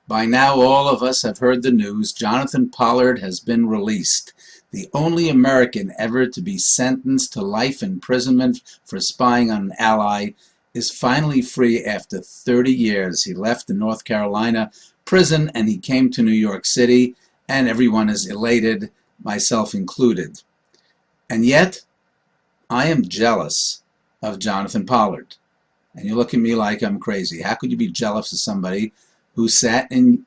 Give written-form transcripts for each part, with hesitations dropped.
By now, all of us have heard the news. Jonathan Pollard has been released. The only American ever to be sentenced to life imprisonment for spying on an ally is finally free after 30 years. He left the North Carolina prison and he came to New York City, and everyone is elated, myself included. And yet, I am jealous of Jonathan Pollard. And you look at me like I'm crazy. How could you be jealous of somebody who sat in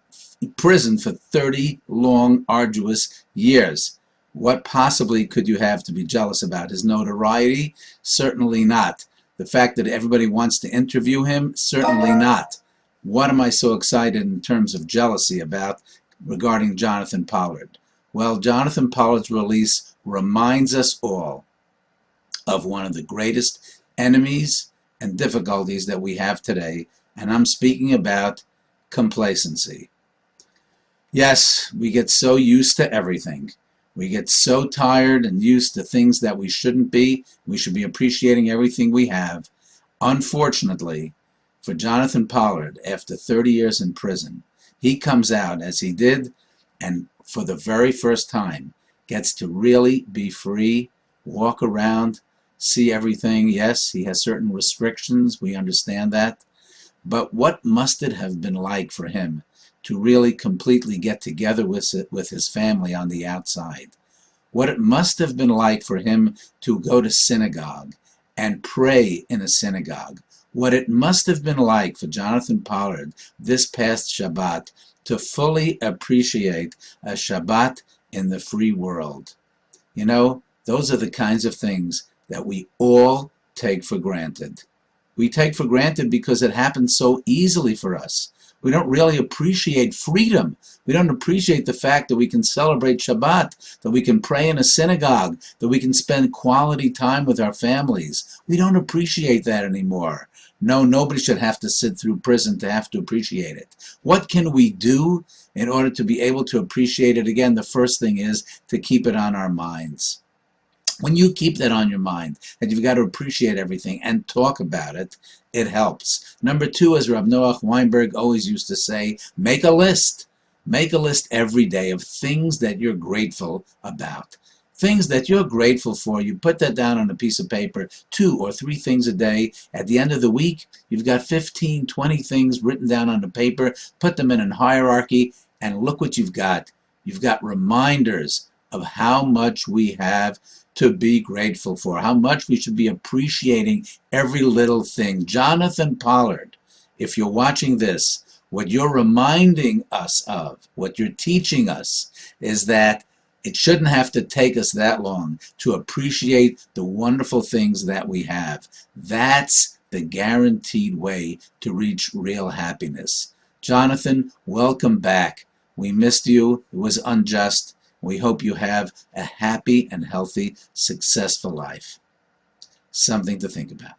prison for 30 long, arduous years? What possibly could you have to be jealous about? His notoriety? Certainly not. The fact that everybody wants to interview him? Certainly not. What am I so excited in terms of jealousy about regarding Jonathan Pollard? Well, Jonathan Pollard's release reminds us all of one of the greatest enemies and difficulties that we have today, and I'm speaking about complacency. Yes, we get so used to everything. We get so tired and used to things that we shouldn't be. We should be appreciating everything we have. Unfortunately, for Jonathan Pollard, after 30 years in prison, he comes out as he did, and for the very first time, gets to really be free, walk around, see everything. Yes, he has certain restrictions. We understand that. But what must it have been like for him to really completely get together with his family on the outside? What it must have been like for him to go to synagogue and pray in a synagogue. What it must have been like for Jonathan Pollard this past Shabbat to fully appreciate a Shabbat in the free world. You know, those are the kinds of things that we all take for granted. We take for granted because it happens so easily for us. We don't really appreciate freedom. We don't appreciate the fact that we can celebrate Shabbat, that we can pray in a synagogue, that we can spend quality time with our families. We don't appreciate that anymore. No, nobody should have to sit through prison to have to appreciate it. What can we do in order to be able to appreciate it again? The first thing is to keep it on our minds. When you keep that on your mind, that you've got to appreciate everything and talk about it, it helps. Number two, as Rav Noach Weinberg always used to say, make a list. Make a list every day of things that you're grateful about. Things that you're grateful for. You put that down on a piece of paper, 2 or 3 things a day. At the end of the week, you've got 15, 20 things written down on the paper. Put them in a hierarchy, and look what you've got. You've got reminders of how much we have to be grateful for, how much we should be appreciating every little thing. Jonathan Pollard, if you're watching this, what you're reminding us of, what you're teaching us, is that it shouldn't have to take us that long to appreciate the wonderful things that we have. That's the guaranteed way to reach real happiness. Jonathan, welcome back. We missed you. It was unjust. We hope you have a happy and healthy, successful life. Something to think about.